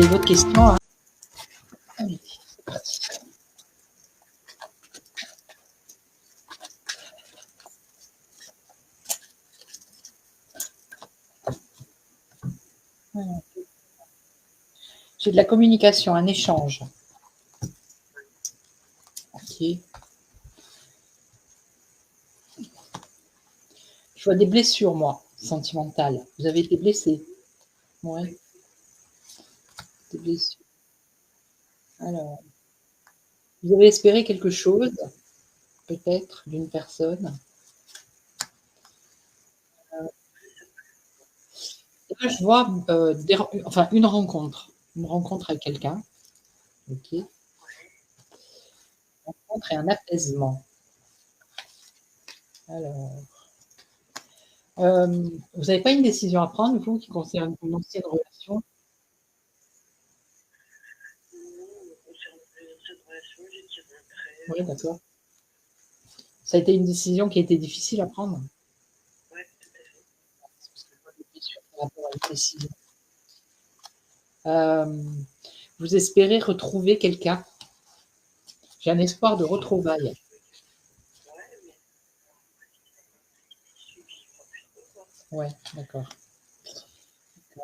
avez d'autres questions, hein? Allez, c'est parti. J'ai de la communication, un échange. Ok. Je vois des blessures, moi, sentimentales. Vous avez été blessé? Oui. Des blessures. Alors, vous avez espéré quelque chose, peut-être, d'une personne. Et là, je vois enfin, une rencontre avec quelqu'un. Ok. Une rencontre et un apaisement. Alors, vous n'avez pas une décision à prendre, vous, qui concerne une ancienne relation? Oui, d'accord. Ça a été une décision qui a été difficile à prendre? Parce que je vois des blessures par rapport à une décision. Vous espérez retrouver quelqu'un? J'ai un espoir de retrouvailles. Ouais, d'accord.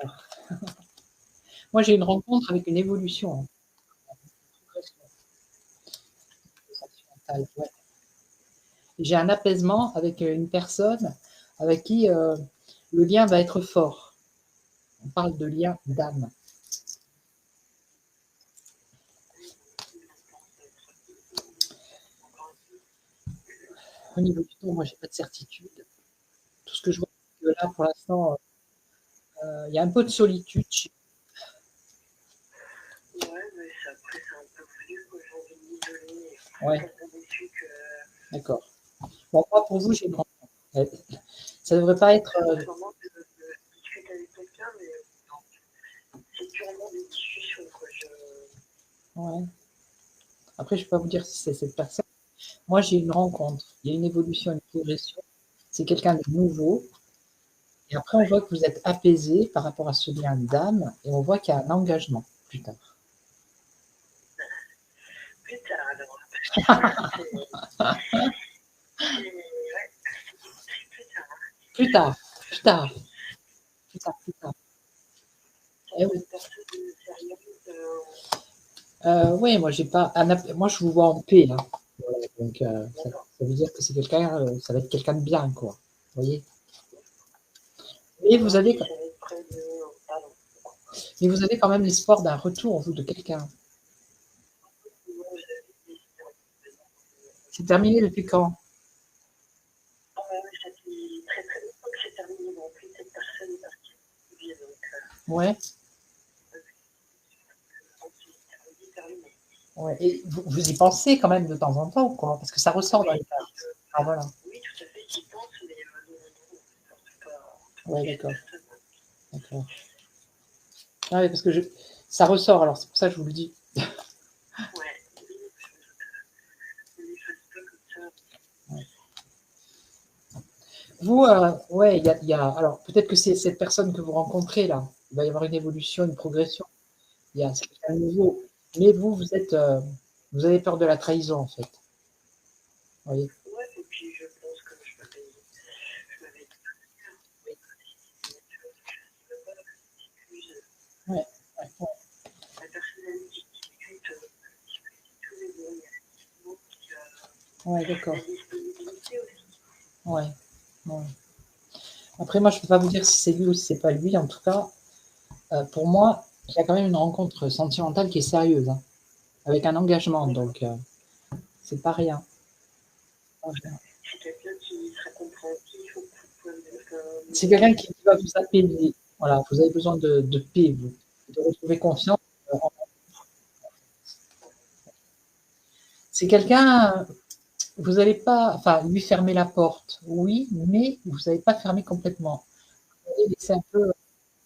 Alors, moi, j'ai une rencontre avec une évolution, hein, une progression sentimentale, ouais. J'ai un apaisement avec une personne avec qui le lien va être fort. On parle de lien d'âme. Au niveau du temps, moi, j'ai pas de certitude. Tout ce que je vois, c'est que là, pour l'instant, il y a un peu de solitude. Ouais, d'accord. Bon, moi, pour vous, j'ai une rencontre. Ça devrait pas être. Ouais. Après, je ne peux pas vous dire si c'est cette personne. Moi, j'ai une rencontre. Il y a une évolution, une progression. C'est quelqu'un de nouveau. Et après, on voit que vous êtes apaisé par rapport à ce lien d'âme. Et on voit qu'il y a un engagement plus tard. Plus tard, plus tard, plus tard, plus tard. Eh oui. Oui, moi j'ai pas. Moi je vous vois en paix là. Voilà, donc ça veut dire que c'est quelqu'un, ça va être quelqu'un de bien, quoi. Vous voyez. Et vous avez, mais vous avez quand même l'espoir d'un retour, vous, de quelqu'un. C'est terminé depuis quand? Ouais. Ouais. Et vous y pensez quand même de temps en temps ou comment? Parce que ça ressort dans les cartes. Ah voilà. Ouais, d'accord. D'accord. Ah oui, parce que ça ressort, alors c'est pour ça que je vous le dis. Ouais. Vous, ouais, alors peut-être que c'est cette personne que vous rencontrez là. Il va y avoir une évolution, une progression. C'est quelqu'un de nouveau. Mais vous, vous avez peur de la trahison en fait. Vous voyez. Ouais, ouais, ouais. Ouais, d'accord. Ouais, ouais. Après, moi, je peux pas vous dire si c'est lui ou si c'est pas lui. En tout cas, pour moi, il y a quand même une rencontre sentimentale qui est sérieuse, hein, avec un engagement. Donc, c'est pas rien. Pas rien. C'est quelqu'un qui va vous apaiser. Voilà, vous avez besoin de paix, vous, de retrouver confiance. C'est quelqu'un, vous n'allez pas, enfin, lui fermer la porte, oui, mais vous n'allez pas fermer complètement. Vous allez laisser un peu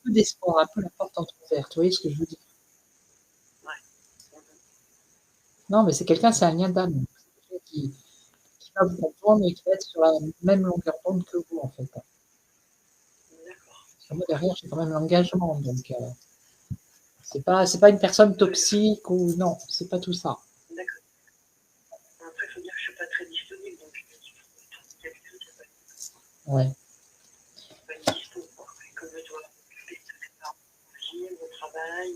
d'espoir, un peu la porte entrouverte. Vous voyez ce que je veux dire? Non, mais c'est quelqu'un, c'est un lien d'âme. C'est quelqu'un qui va vous comprendre et qui va être sur la même longueur d'onde que vous, en fait. Parce que moi, derrière, j'ai quand même l'engagement. Donc, C'est pas une personne toxique ou non, c'est pas tout ça. D'accord. Après, il faut dire que je suis pas très disponible, donc quelqu'un qui n'a Ouais. pas une dispo, quoi. Et comme je dois m'occuper de mes parents, mon travail,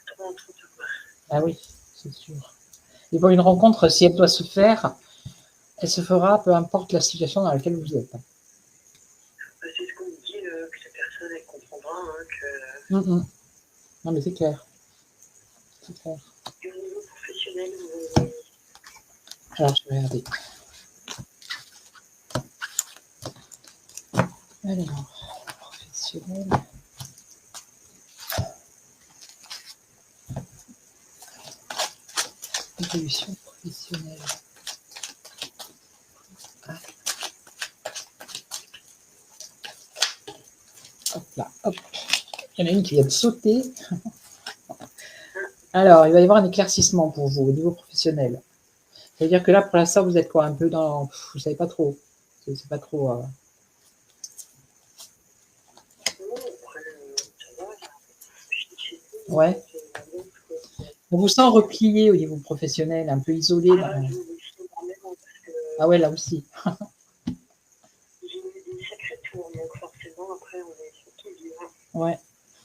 trop en trop de quoi. Ah oui, c'est sûr. Et bon, une rencontre, si elle doit se faire, elle se fera peu importe la situation dans laquelle vous êtes. C'est ce qu'on me dit, que cette personne, elle comprendra, hein, que... Non, mais c'est clair. C'est clair. Et au niveau professionnel, Alors, je vais regarder. Alors, professionnel. Évolution professionnelle. Ah. Hop là, hop. Il y en a une qui vient de sauter. Alors, il va y avoir un éclaircissement pour vous au niveau professionnel. C'est-à-dire que là, pour l'instant, vous êtes quoi? Un peu dans... Vous savez pas trop. C'est pas trop... non, après, ça va, Ouais. On vous sent replié au niveau professionnel, un peu isolé. Je Dans... me sens énormément parce que Ah ouais, là aussi. j'ai une sacrée tour, donc forcément, après, on est surtout libre. Ouais.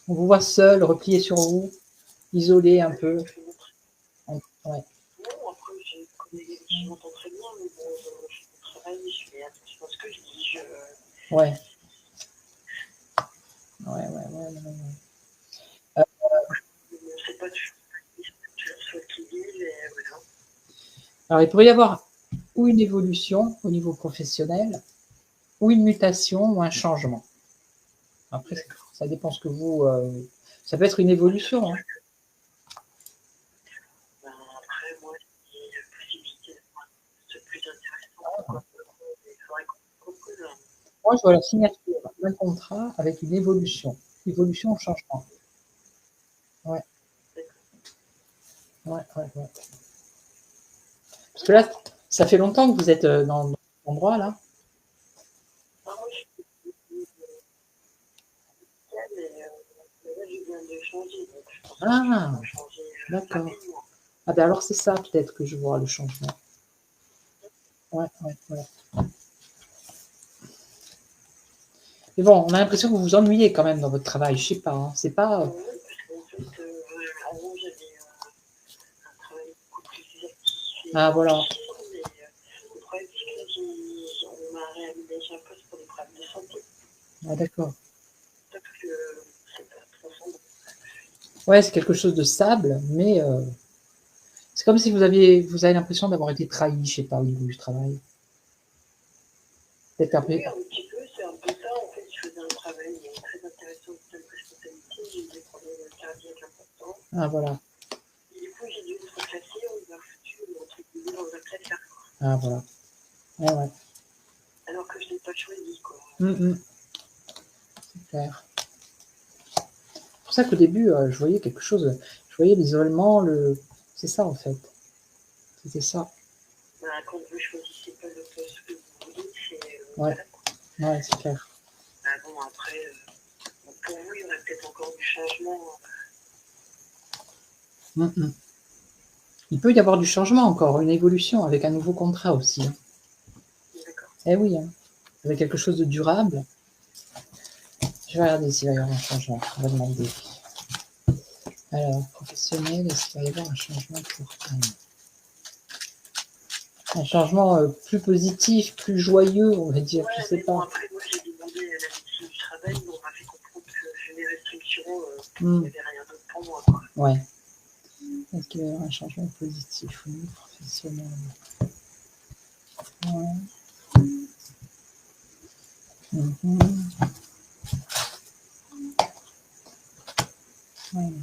On vous voit seul, replié sur vous, isolé un peu. Ouais. Non, après, je m'entends très bien, mais bon, je travaille, je fais attention à ce que je dis. Ouais. C'est pas toujours ce qu'il dit, mais voilà. Alors, il pourrait y avoir ou une évolution au niveau professionnel, ou une mutation, ou un changement. Après, ça dépend ce que vous... ça peut être une évolution. Hein. Ben, après, moi, il y a la possibilité de plus intéressant. Il faudrait qu'on propose. Moi, je vois la signature d'un contrat avec une évolution. Évolution ou changement. Ouais. Ouais. Parce que là, ça fait longtemps que vous êtes dans cet endroit, là. Ah, moi, je suis mais là, je viens de changer, donc je pense que je vais changer d'accord. rapidement. Ah ben alors, c'est ça, peut-être, que je vois le changement. Ouais. Mais bon, on a l'impression que vous vous ennuyez quand même dans votre travail. Je sais pas, hein. C'est pas... Oui, parce qu'en fait, avant, j'avais un travail beaucoup plus actif. Ah, voilà. Mais le problème, c'est qu'on m'a réaménagé un poste pour des problèmes de santé. Ah, d'accord. Parce que c'est pas trop sombre. Ouais, c'est quelque chose de stable, mais c'est comme si vous avez l'impression d'avoir été trahi, je sais pas, au niveau du travail. Peut-être un peu... Oui, un petit peu, c'est un peu ça. En fait, je faisais un travail très intéressant, plein de responsabilités. J'ai eu des problèmes cardiaques importants. Ah, voilà. Et du coup, j'ai dû être classée, on m'a foutu, entre guillemets, dans un placard. Ah, voilà. Ouais. Alors que je n'ai pas choisi, quoi. C'est clair. C'est pour ça qu'au début, je voyais quelque chose, je voyais l'isolement, c'est ça en fait. C'était ça. Bah, quand vous choisissez pas le poste que vous voulez, c'est... Ouais, c'est clair. Bah, bon, après, pour vous, il y aurait peut-être encore du changement. Il peut y avoir du changement encore, une évolution avec un nouveau contrat aussi. Hein. D'accord. Eh oui, hein. Avec quelque chose de durable. Je vais regarder s'il va y avoir un changement. On va demander. Alors, professionnel, est-ce qu'il va y avoir un changement pour un changement plus positif, plus joyeux, on va dire, je sais pas. Bon, après, moi, j'ai demandé à la médecine du travail, mais on m'a fait comprendre que j'ai mes restrictions, il n'y avait rien d'autre pour moi, quoi. Ouais. Est-ce qu'il va y avoir un changement positif au niveau professionnel? Ouais. Ouais.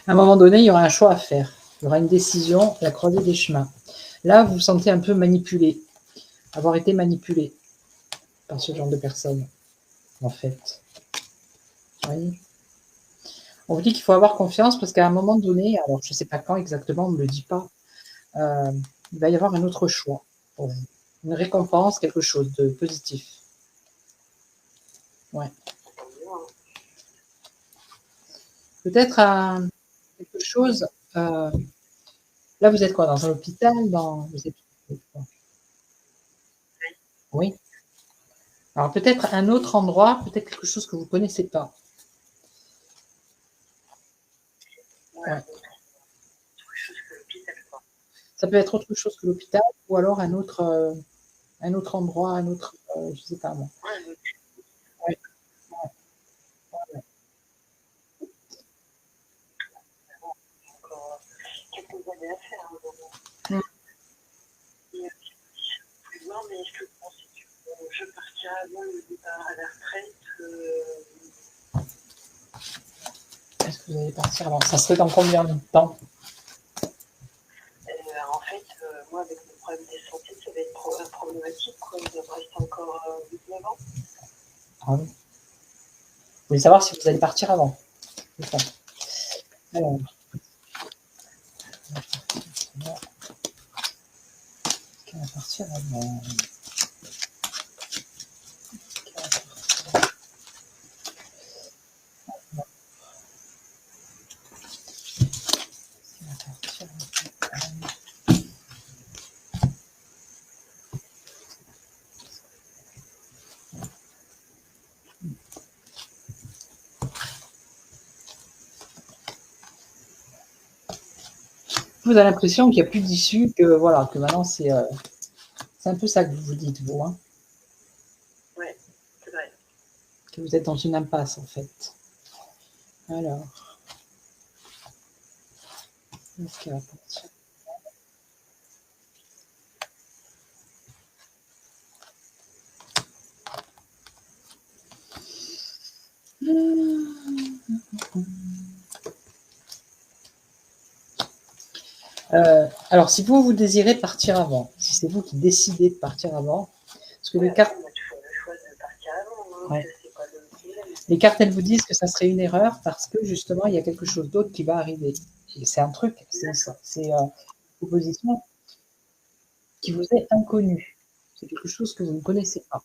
À un moment donné, il y aura un choix à faire. Il y aura une décision, la croisée des chemins. Là, vous vous sentez un peu manipulé, avoir été manipulé par ce genre de personnes, en fait. Vous voyez ? On vous dit qu'il faut avoir confiance parce qu'à un moment donné, alors je ne sais pas quand exactement, on ne me le dit pas, il va y avoir un autre choix pour vous. Une récompense, quelque chose de positif. Ouais. Tant mieux, hein. Peut-être quelque chose. Là, vous êtes quoi? Dans un hôpital? Vous êtes... Oui. Alors peut-être un autre endroit, peut-être quelque chose que vous ne connaissez pas. Ouais, Ouais. autre chose que l'hôpital, quoi. Ça peut être autre chose que l'hôpital ou alors un autre endroit, un autre, je sais pas moi. Ouais, mais Ouais, ouais, ouais. encore quelques années à faire, hein, vraiment. Mm. Et, je pouvais voir, mais je pense que je partirai avant le départ à la retraite. Est-ce que vous allez partir avant? Ça serait dans combien de temps? En fait, moi, avec mon problème de santé, ça va être problématique, quoi. Il me reste encore 8-9 ans. Ah oui. Vous voulez savoir si vous allez partir avant? C'est ça. Alors, qui va partir avant? Vous avez l'impression qu'il n'y a plus d'issue, que voilà, que maintenant c'est un peu ça que vous vous dites, vous, hein, Ouais, c'est vrai. que vous êtes dans une impasse en fait. Alors, est-ce qu'elle va partir? Alors, si vous désirez partir avant, si c'est vous qui décidez de partir avant, parce que Ouais, les cartes, après, on a toujours le choix de partir avant, hein, ouais, ça, c'est pas le problème. les cartes, elles vous disent que ça serait une erreur parce que justement, il y a quelque chose d'autre qui va arriver. Et c'est un truc, c'est une proposition qui vous est inconnue. C'est quelque chose que vous ne connaissez pas.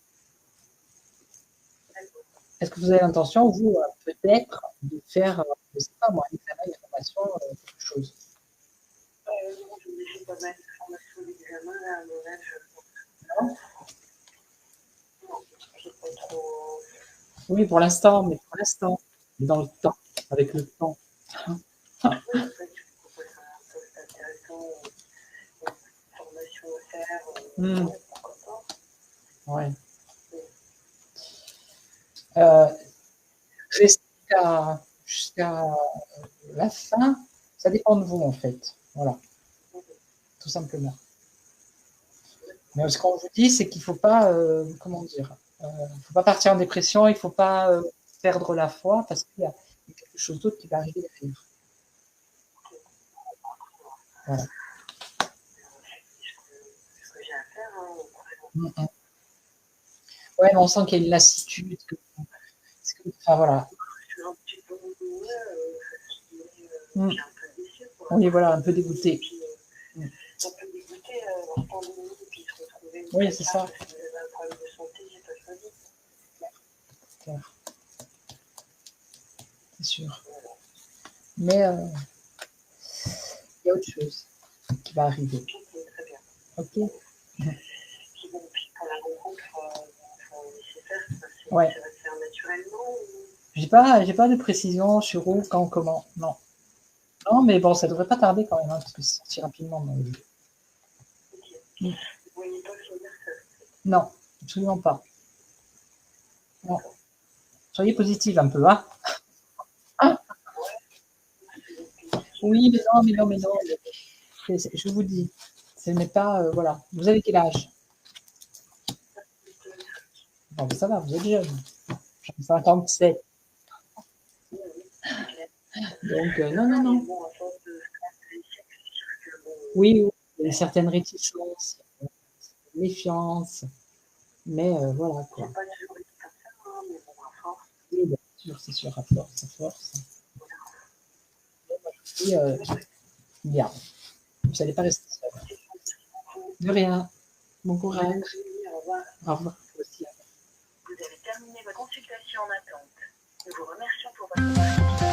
Est-ce que vous avez l'intention, vous, peut-être, de faire, je ne sais pas moi, un examen, une formation, quelque chose? Non, je me fait pas mal de formations d'examen, là, à mon âge. Non? Non, j'ai pas trop. Oui, pour l'instant, mais pour l'instant, dans le temps, avec le temps. Oui, après, tu me proposes un poste intéressant, une formation à faire, Hmm, ouais, pourquoi pas. ouais. Oui. Euh, jusqu'à la fin, ça dépend de vous en fait. Voilà, tout simplement. Mais ce qu'on vous dit, c'est qu'il ne faut pas, comment dire, faut pas partir en dépression, il ne faut pas perdre la foi parce qu'il y a quelque chose d'autre qui va arriver derrière. Voilà. Ce que j'ai à faire, hein, Mm, mm. Ouais, mais on sent qu'il y a une lassitude. Enfin, voilà. je suis un petit peu fatiguée, Mm. puis un peu déçue, quoi. Oui, voilà, un peu dégoûté. Puis, Mm. un peu dégoûtée en pandémie, puis se retrouver au Oui, c'est placard ça. parce que j'avais un problème de santé, j'ai pas choisi. Clair, c'est sûr. Voilà. Mais il y a autre chose qui va arriver. Ok, très bien. Ok? Puis bon, puis pour la rencontre, faut laisser faire, Ouais. ça va se faire naturellement ou... J'ai pas de précision sur où, quand, comment. Non. Non, mais bon, ça devrait pas tarder quand même, hein, parce que c'est sorti rapidement dans le jeu. Ok. Mm. Vous voyez pas finir ça? Non, absolument pas. Non. Soyez positive un peu, hein? Ah, oui, mais non, mais non, mais non. Je vous dis, ce n'est pas. Voilà. Vous avez quel âge? Bon, mais ça va, vous êtes jeune. J'en ai 57. Donc, non, non, non. Bon, à force de c'est sûr que bon, Oui, oui, il y a une certaine réticence, méfiance, mais voilà quoi. j'ai pas toujours été comme ça, hein, mais bon, à force. Oui, bien sûr, c'est sûr, à force, à force. Et bien, vous n'allez pas rester seul. De rien. Bon courage. Merci, au revoir. Au revoir. Aussi. Vous avez terminé votre consultation en attente. Nous vous remercions pour votre